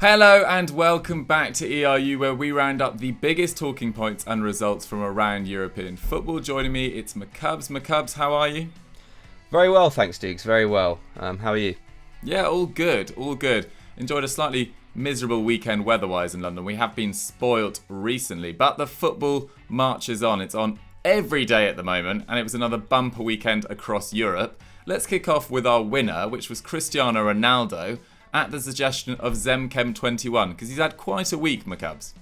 Hello and welcome back to ERU, where we round up the biggest talking points and results from around European football. Joining me, it's McCubbs. McCubbs, how are you? Very well, thanks, Dukes. Very well. How are you? Yeah, all good, all good. Enjoyed a slightly miserable weekend weather-wise in London. We have been spoilt recently, but the football marches on. It's on every day at the moment, and it was another bumper weekend across Europe. Let's kick off with our winner, which was Cristiano Ronaldo, at the suggestion of Zemchem21, because he's had quite a week, McCubbs.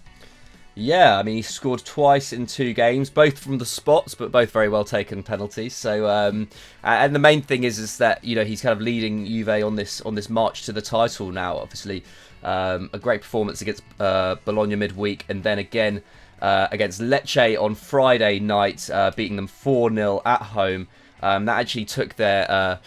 Yeah, I mean, he scored twice in 2 games, both from the spots, but both very well taken penalties. So, and the main thing is that he's kind of leading Juve on this march to the title now. Obviously, a great performance against Bologna midweek, and then again against Lecce on Friday night, beating them 4-0 at home. That actually took their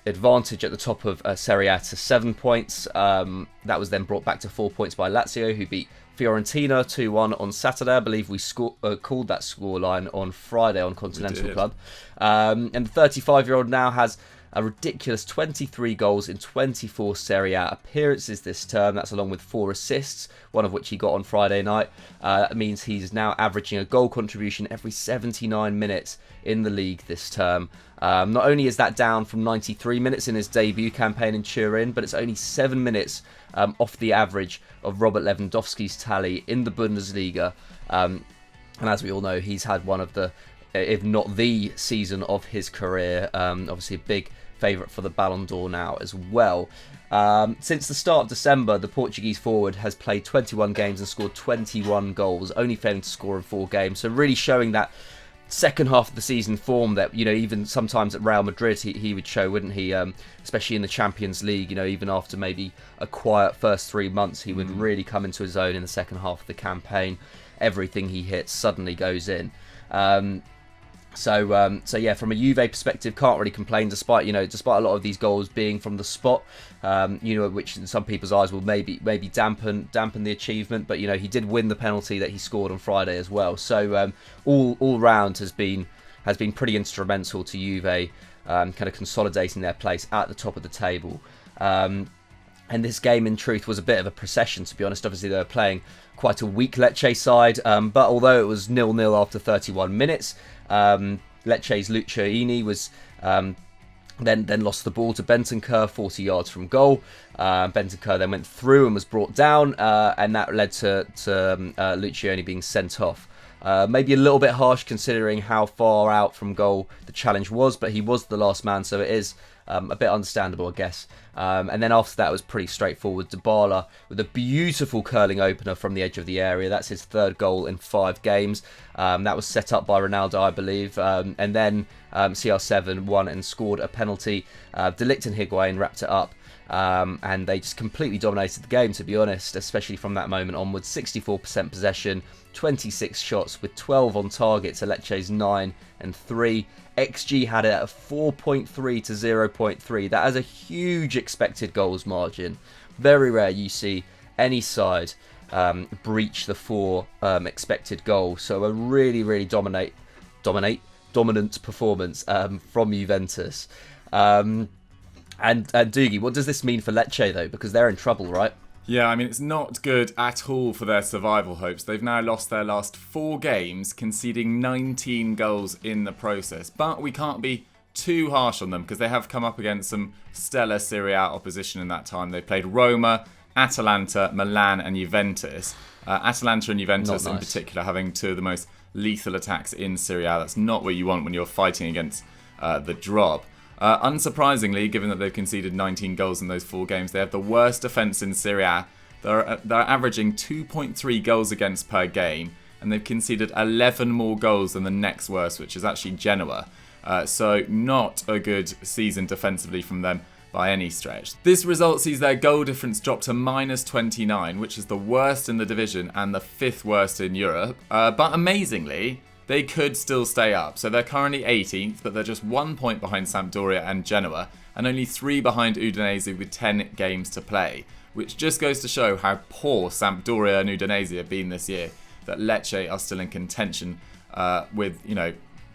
advantage at the top of Serie A to 7 points. That was then brought back to 4 points by Lazio, who beat Fiorentina 2-1 on Saturday. I believe we called that scoreline on Friday on Continental Club. And the 35-year-old now has a ridiculous 23 goals in 24 Serie A appearances this term. That's along with 4 assists, one of which he got on Friday night. That means he's now averaging a goal contribution every 79 minutes in the league this term. Not only is that down from 93 minutes in his debut campaign in Turin, but it's only 7 minutes off the average of Robert Lewandowski's tally in the Bundesliga. And as we all know, he's had one of the, if not the season of his career. Obviously a big favourite for the Ballon d'Or now as well. Since the start of December, the Portuguese forward has played 21 games and scored 21 goals, only failing to score in 4 games. So really showing that second half of the season form that, even sometimes at Real Madrid he would show, wouldn't he? Especially in the Champions League, even after maybe a quiet first 3 months, he would really come into his own in the second half of the campaign. Everything he hits suddenly goes in. So yeah, from a Juve perspective, can't really complain despite a lot of these goals being from the spot, which in some people's eyes will maybe dampen the achievement. But he did win the penalty that he scored on Friday as well. So all round has been pretty instrumental to Juve, kind of consolidating their place at the top of the table. And this game, in truth, was a bit of a procession, to be honest. Obviously, they were playing quite a weak Lecce side, but although it was 0-0 after 31 minutes, Lecce's Luciani was then lost the ball to Bentancur 40 yards from goal. Bentancur then went through and was brought down, and that led to Luciani being sent off. Maybe a little bit harsh considering how far out from goal the challenge was, but he was the last man, so it is a bit understandable, I guess. And then after that, it was pretty straightforward. Dybala with a beautiful curling opener from the edge of the area. That's his 3rd goal in 5 games. That was set up by Ronaldo, I believe. And then CR7 won and scored a penalty. De Ligt and Higuain wrapped it up. And they just completely dominated the game, to be honest, especially from that moment onwards. 64% possession, 26 shots with 12 on target to Lecce's 9 and 3. XG had it at 4.3 to 0.3. That has a huge expected goals margin. Very rare you see any side breach the 4 expected goals. So a really dominant performance from Juventus. And Dougie, what does this mean for Lecce though? Because they're in trouble, right? Yeah, I mean, it's not good at all for their survival hopes. They've now lost their last 4 games, conceding 19 goals in the process. But we can't be too harsh on them because they have come up against some stellar Serie A opposition in that time. They played Roma, Atalanta, Milan and Juventus. Atalanta and Juventus in particular having 2 of the most lethal attacks in Serie A. That's not what you want when you're fighting against the drop. Unsurprisingly, given that they've conceded 19 goals in those 4 games, they have the worst defence in Serie A. They're averaging 2.3 goals against per game, and they've conceded 11 more goals than the next worst, which is actually Genoa. So not a good season defensively from them by any stretch. This result sees their goal difference drop to -29, which is the worst in the division and the 5th worst in Europe. But amazingly, they could still stay up. So they're currently 18th, but they're just 1 point behind Sampdoria and Genoa, and only 3 behind Udinese with 10 games to play, which just goes to show how poor Sampdoria and Udinese have been this year, that Lecce are still in contention with,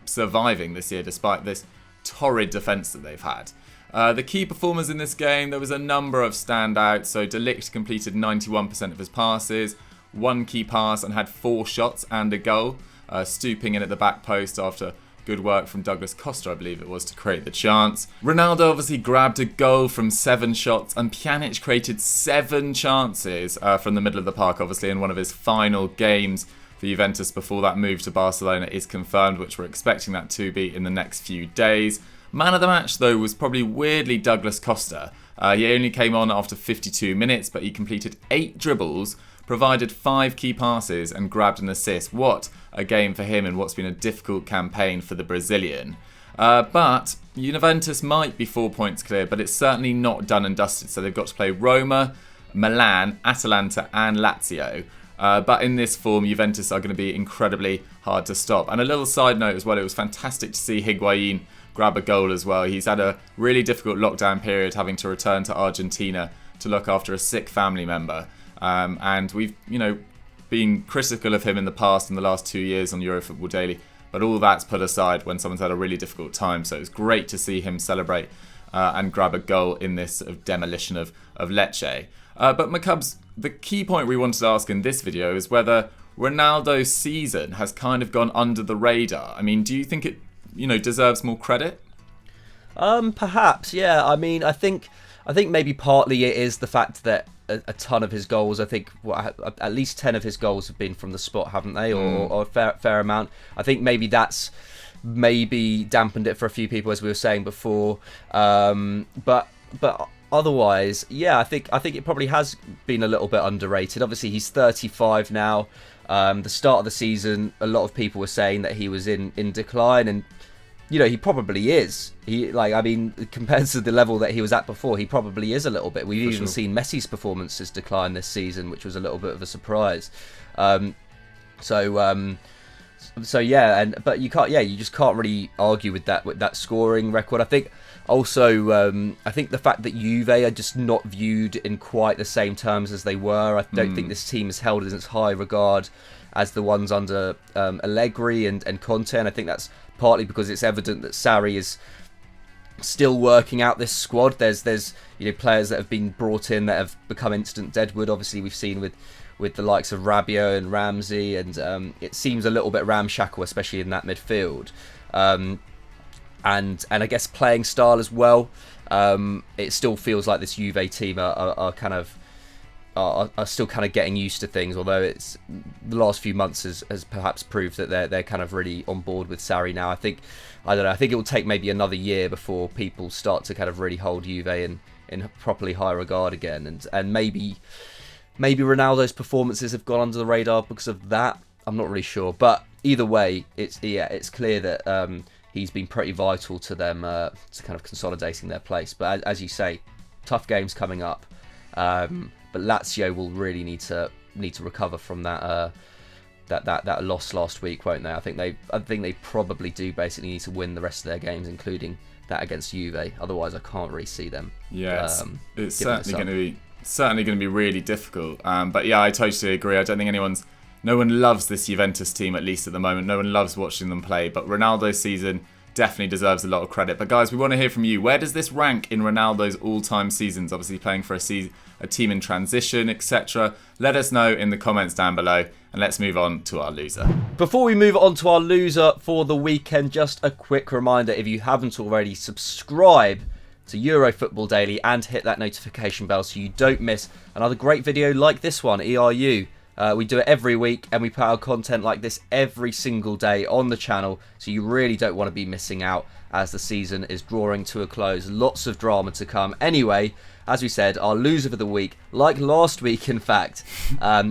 surviving this year despite this torrid defence that they've had. The key performers in this game, there was a number of standouts. So De Ligt completed 91% of his passes, one key pass and had 4 shots and a goal, stooping in at the back post after good work from Douglas Costa, I believe it was, to create the chance. Ronaldo obviously grabbed a goal from 7 shots, and Pjanic created 7 chances from the middle of the park, obviously in one of his final games for Juventus before that move to Barcelona is confirmed, which we're expecting that to be in the next few days. Man of the match, though, was probably weirdly Douglas Costa. He only came on after 52 minutes, but he completed 8 dribbles, provided 5 key passes and grabbed an assist. What a game for him in what's been a difficult campaign for the Brazilian. But Juventus might be 4 points clear, but it's certainly not done and dusted. So they've got to play Roma, Milan, Atalanta and Lazio. But in this form, Juventus are going to be incredibly hard to stop. And a little side note as well, it was fantastic to see Higuain grab a goal as well. He's had a really difficult lockdown period, having to return to Argentina to look after a sick family member. And we've, been critical of him in the past, in the last 2 years on Eurofootball Daily. But all that's put aside when someone's had a really difficult time. So it's great to see him celebrate and grab a goal in this sort of demolition of Lecce. But McCubbs, the key point we wanted to ask in this video is whether Ronaldo's season has kind of gone under the radar. I mean, do you think it, deserves more credit? Perhaps, yeah. I mean, I think maybe partly it is the fact that a ton of his goals, I think at least 10 of his goals have been from the spot, haven't they? Or a fair amount. I think maybe that's dampened it for a few people, as we were saying before. But otherwise, yeah, I think it probably has been a little bit underrated. Obviously, he's 35 now. The start of the season, a lot of people were saying that he was in decline, and he probably is. Compared to the level that he was at before, he probably is a little bit. We've even seen Messi's performances decline this season, which was a little bit of a surprise. So yeah, but you can't. Yeah, you just can't really argue with that scoring record. I think also, I think the fact that Juve are just not viewed in quite the same terms as they were. I don't think this team is held in as high regard as the ones under Allegri and Conte. And I think that's partly because it's evident that Sarri is still working out this squad. There's players that have been brought in that have become instant deadwood. Obviously, we've seen with the likes of Rabiot and Ramsey, and it seems a little bit ramshackle, especially in that midfield. And I guess playing style as well. It still feels like this Juve team are still kind of getting used to things, although it's the last few months has perhaps proved that they're kind of really on board with Sarri now. I think it will take maybe another year before people start to kind of really hold Juve in properly high regard again, and maybe Ronaldo's performances have gone under the radar because of that. I'm not really sure, but either way, it's clear that he's been pretty vital to them to kind of consolidating their place. But as you say, tough games coming up. But Lazio will really need to recover from that loss last week, won't they? I think they probably do basically need to win the rest of their games, including that against Juve. Otherwise, I can't really see them. Yeah, it's certainly going to be really difficult. But yeah, I totally agree. I don't think no one loves this Juventus team, at least at the moment. No one loves watching them play. But Ronaldo's season definitely deserves a lot of credit. But guys, we want to hear from you. Where does this rank in Ronaldo's all-time seasons? Obviously playing for a team in transition, etc. Let us know in the comments down below. And let's move on to our loser. Before we move on to our loser for the weekend, just a quick reminder, if you haven't already, subscribe to Eurofootball Daily and hit that notification bell so you don't miss another great video like this one, ERU. We do it every week, and we put out content like this every single day on the channel, so you really don't want to be missing out as the season is drawing to a close. Lots of drama to come. Anyway, as we said, our loser for the week, like last week in fact,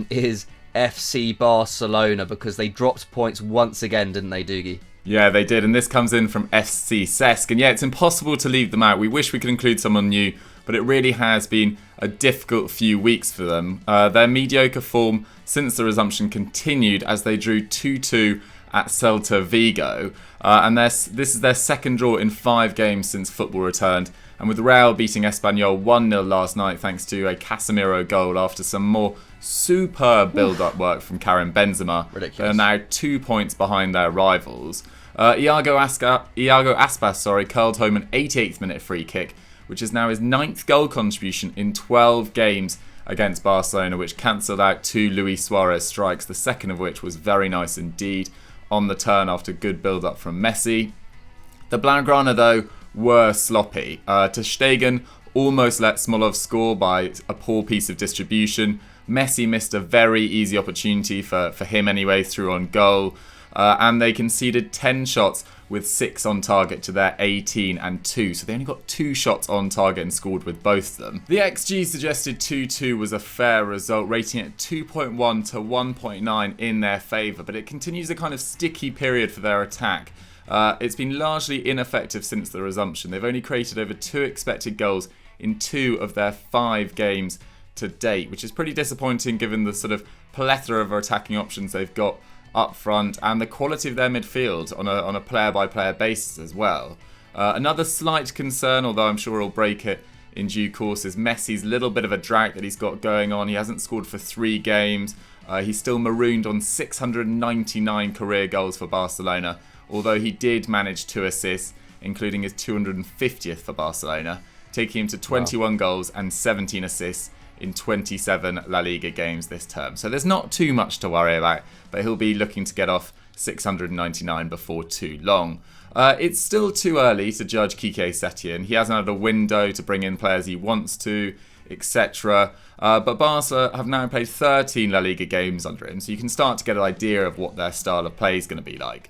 is FC Barcelona, because they dropped points once again, didn't they, Dougie? Yeah, they did, and this comes in from FC Cesc, and yeah, it's impossible to leave them out. We wish we could include someone new, but it really has been a difficult few weeks for them. Their mediocre form since the resumption continued as they drew 2-2 at Celta Vigo. And this is their second draw in 5 games since football returned. And with Real beating Espanyol 1-0 last night thanks to a Casemiro goal after some more superb build-up work from Karim Benzema. Ridiculous. They're now 2 points behind their rivals. Iago Aspas curled home an 88th minute free kick, which is now his 9th goal contribution in 12 games against Barcelona, which cancelled out 2 Luis Suarez strikes, the second of which was very nice indeed on the turn after good build-up from Messi. The Blaugrana, though, were sloppy. Ter Stegen almost let Smolov score by a poor piece of distribution. Messi missed a very easy opportunity for him anyway, through on goal. And they conceded 10 shots with 6 on target to their 18 and 2. So they only got 2 shots on target and scored with both of them. The XG suggested 2-2 was a fair result, rating it 2.1 to 1.9 in their favour. But it continues a kind of sticky period for their attack. It's been largely ineffective since the resumption. They've only created over 2 expected goals in 2 of their 5 games to date, which is pretty disappointing given the sort of plethora of attacking options they've got up front and the quality of their midfield on a player-by-player basis as well. Another slight concern, although I'm sure he'll break it in due course, is Messi's little bit of a drag that he's got going on. He hasn't scored for 3 games. He's still marooned on 699 career goals for Barcelona, although he did manage 2 assists, including his 250th for Barcelona, taking him to 21 goals and 17 assists in 27 La Liga games this term. So there's not too much to worry about, but he'll be looking to get off 699 before too long. It's still too early to judge Quique Setien. He hasn't had a window to bring in players he wants to, etc. But Barca have now played 13 La Liga games under him, so you can start to get an idea of what their style of play is going to be like.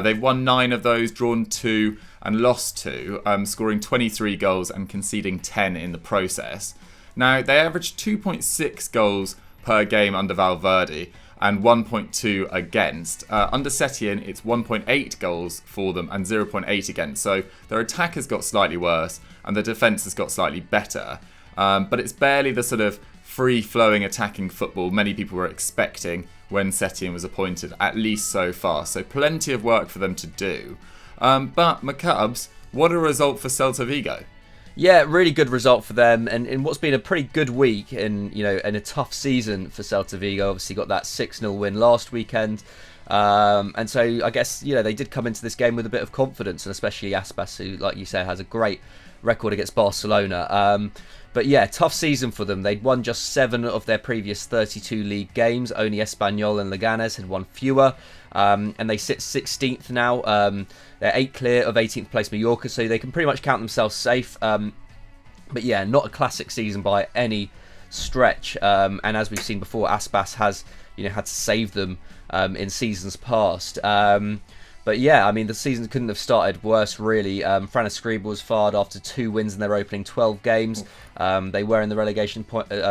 They've won 9 of those, drawn 2 and lost 2, scoring 23 goals and conceding 10 in the process. Now, they averaged 2.6 goals per game under Valverde and 1.2 against. Under Setien, it's 1.8 goals for them and 0.8 against. So their attack has got slightly worse and the defence has got slightly better. But it's barely the sort of free-flowing attacking football many people were expecting when Setien was appointed, at least so far. So plenty of work for them to do. But McCubbs, what a result for Celta Vigo. Yeah, really good result for them, and in what's been a pretty good week in a tough season for Celta Vigo. Obviously got that 6-0 win last weekend, and so I guess they did come into this game with a bit of confidence, and especially Aspas, who, like you say, has a great record against Barcelona. But yeah, tough season for them. They'd won just 7 of their previous 32 league games. Only Espanyol and Leganes had won fewer. And they sit 16th now. They're 8 clear of 18th place Mallorca, so they can pretty much count themselves safe. But yeah, not a classic season by any stretch. And as we've seen before, Aspas has had to save them in seasons past. But yeah, I mean, the season couldn't have started worse, really. Fran Escribá was fired after 2 wins in their opening 12 games. They were in the relegation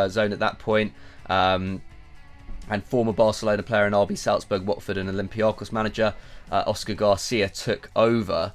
zone at that point. And former Barcelona player in RB Salzburg, Watford and Olympiacos manager Oscar Garcia took over.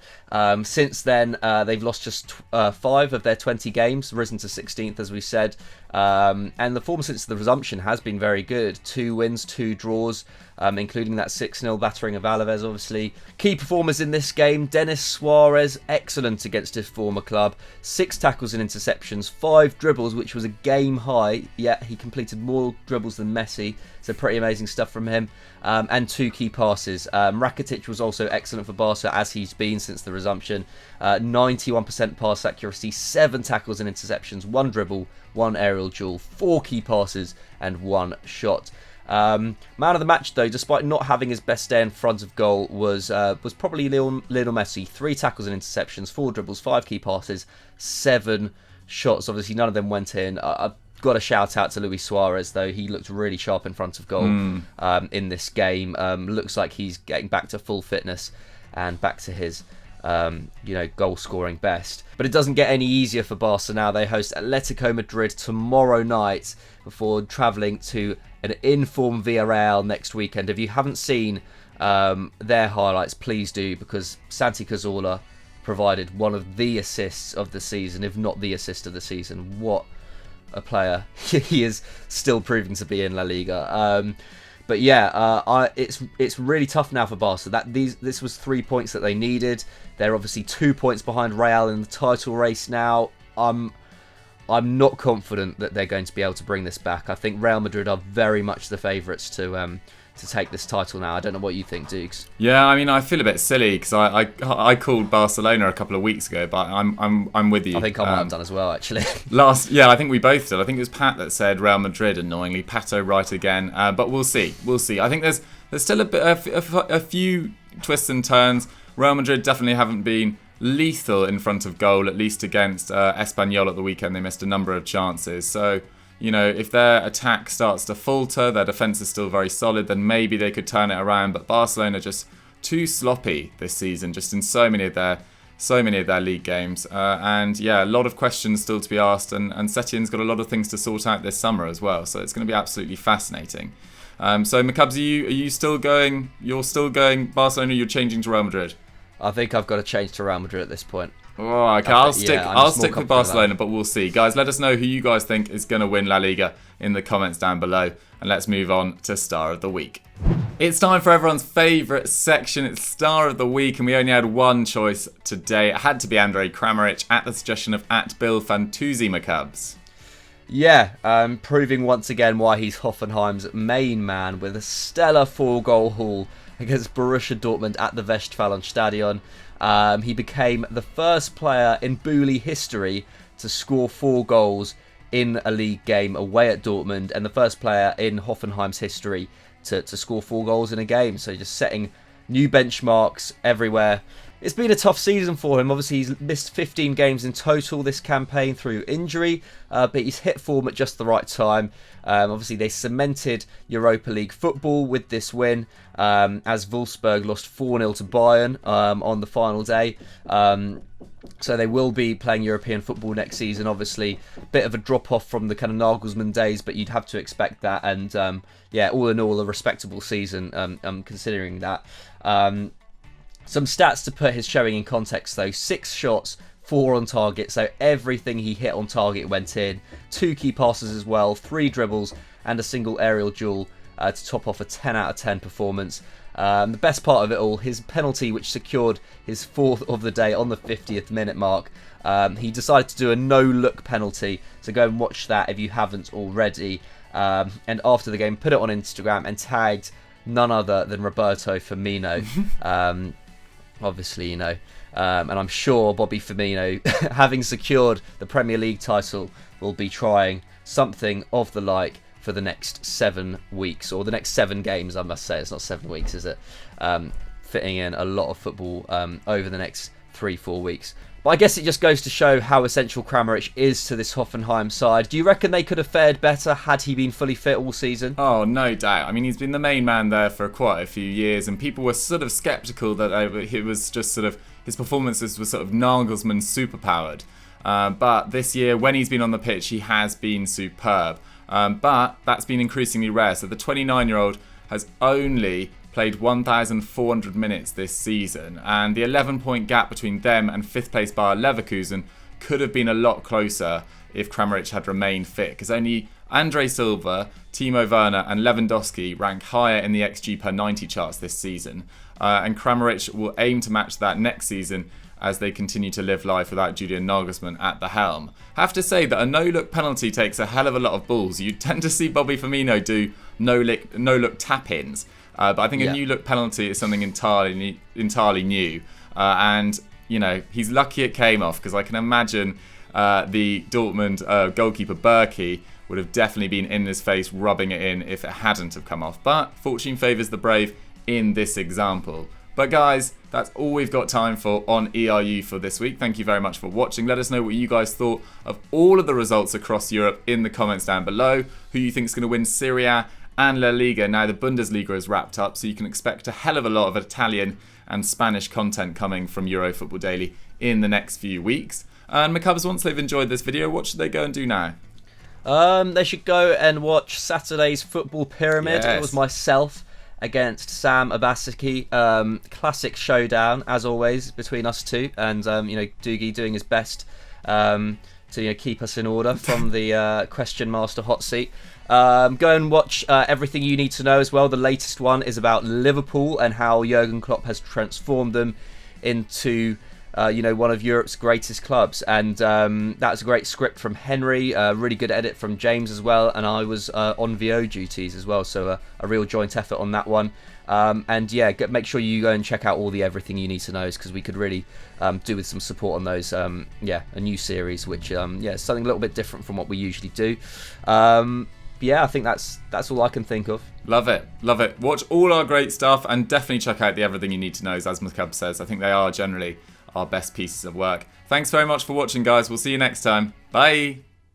Since then, they've lost just 5 of their 20 games, risen to 16th, as we said. And the form since the resumption has been very good. 2 wins, 2 draws, including that 6-0 battering of Alaves, obviously. Key performers in this game, Denis Suarez, excellent against his former club. 6 tackles and interceptions, 5 dribbles, which was a game high, yet he completed more dribbles than Messi. So pretty amazing stuff from him. And 2 key passes. Rakitic was also excellent for Barca, as he's been since the resumption. 91% pass accuracy, 7 tackles and interceptions, 1 dribble, 1 aerial duel, 4 key passes and 1 shot. Man of the match, though, despite not having his best day in front of goal, was probably Lionel Messi. 3 tackles and interceptions, 4 dribbles, 5 key passes, 7 shots. Obviously, none of them went in. I've got a shout out to Luis Suarez, though. He looked really sharp in front of goal in this game. Looks like he's getting back to full fitness and back to his goal scoring best. But it doesn't get any easier for Barca now. They host Atletico Madrid tomorrow night before travelling to an in-form Villarreal next weekend. If you haven't seen their highlights, please do, because Santi Cazorla provided one of the assists of the season, if not the assist of the season. What a player he is still proving to be in La Liga. But yeah, it's really tough now for Barca. This was 3 points that they needed. They're obviously 2 points behind Real in the title race now. I'm not confident that they're going to be able to bring this back. I think Real Madrid are very much the favourites to take this title now. I don't know what you think, Dukes. Yeah, I mean, I feel a bit silly because I called Barcelona a couple of weeks ago, but I'm with you. I think I might have done as well, actually. I think we both did. I think it was Pat that said Real Madrid. Annoyingly, Pato right again. But we'll see. I think there's still a few twists and turns. Real Madrid definitely haven't been lethal in front of goal, at least against Espanyol at the weekend. They missed a number of chances. So, if their attack starts to falter, their defence is still very solid, then maybe they could turn it around. But Barcelona just too sloppy this season, just in so many of their league games. A lot of questions still to be asked, and Setien's got a lot of things to sort out this summer as well. So it's going to be absolutely fascinating. So McCubbs, are you still going? You're still going Barcelona? You're changing to Real Madrid? I think I've got to change to Real Madrid at this point. Oh, okay, I'll stick with Barcelona, but we'll see. Guys, let us know who you guys think is going to win La Liga in the comments down below. And let's move on to Star of the Week. It's time for everyone's favourite section. It's Star of the Week, and we only had one choice today. It had to be Andrej Kramaric at the suggestion of @BillFantuzzi McCubbs. Yeah, proving once again why he's Hoffenheim's main man with a stellar 4-goal haul against Borussia Dortmund at the Westfalenstadion. He became the first player in Bully history to score 4 goals in a league game away at Dortmund, and the first player in Hoffenheim's history to score 4 goals in a game. So just setting new benchmarks everywhere. It's been a tough season for him. Obviously, he's missed 15 games in total this campaign through injury, but he's hit form at just the right time. Obviously, they cemented Europa League football with this win, as Wolfsburg lost 4-0 to Bayern on the final day. So they will be playing European football next season. Obviously, a bit of a drop-off from the kind of Nagelsmann days, but you'd have to expect that. And all in all, a respectable season, considering that. Some stats to put his showing in context though: 6 shots, 4 on target, so everything he hit on target went in. 2 key passes as well, 3 dribbles and a single aerial duel to top off a 10 out of 10 performance. The best part of it all, his penalty, which secured his 4th of the day on the 50th minute mark. He decided to do a no-look penalty, so go and watch that if you haven't already. And after the game, put it on Instagram and tagged none other than Roberto Firmino. Obviously, and I'm sure Bobby Firmino, having secured the Premier League title, will be trying something of the like for the next 7 weeks, or the next 7 games, I must say. It's not 7 weeks, is it? Fitting in a lot of football over the next 3-4 weeks. But I guess it just goes to show how essential Kramaric is to this Hoffenheim side. Do you reckon they could have fared better had he been fully fit all season? Oh, no doubt. I mean, he's been the main man there for quite a few years, and people were sort of sceptical that he was just sort of, his performances were sort of Nagelsmann superpowered. But this year, when he's been on the pitch, he has been superb. But that's been increasingly rare. So the 29-year-old has only played 1,400 minutes this season, and the 11-point gap between them and 5th place Bayer Leverkusen could have been a lot closer if Kramaric had remained fit, because only Andre Silva, Timo Werner and Lewandowski rank higher in the XG per 90 charts this season, and Kramaric will aim to match that next season as they continue to live life without Julian Nagelsmann at the helm. Have to say that a no-look penalty takes a hell of a lot of balls. You tend to see Bobby Firmino do no-look tap-ins, but I think a new-look penalty is something entirely new. And, he's lucky it came off, because I can imagine the Dortmund goalkeeper Berkey would have definitely been in his face rubbing it in if it hadn't have come off. But fortune favours the brave in this example. But guys, that's all we've got time for on ERU for this week. Thank you very much for watching. Let us know what you guys thought of all of the results across Europe in the comments down below. Who you think is going to win Serie A and La Liga now the Bundesliga is wrapped up. So you can expect a hell of a lot of Italian and Spanish content coming from Euro Football Daily in the next few weeks. And McCubbs, once they've enjoyed this video, what should they go and do now? They should go and watch Saturday's Football Pyramid. Yes. It was myself against Sam Abasaki. Classic showdown, as always, between us two. And, Dougie doing his best to keep us in order from the Question Master hot seat. Go and watch everything you need to know as well. The latest one is about Liverpool and how Jurgen Klopp has transformed them into one of Europe's greatest clubs. And that was a great script from Henry, really good edit from James as well, and I was on VO duties as well, so a real joint effort on that one. And yeah, make sure you go and check out all the Everything You Need to Knows, because we could really do with some support on those. A new series, which is something a little bit different from what we usually do. I think that's all I can think of. Love it. Watch all our great stuff, and definitely check out the Everything You Need to Knows, as McCubb says. I think they are generally our best pieces of work. Thanks very much for watching, guys. We'll see you next time. Bye.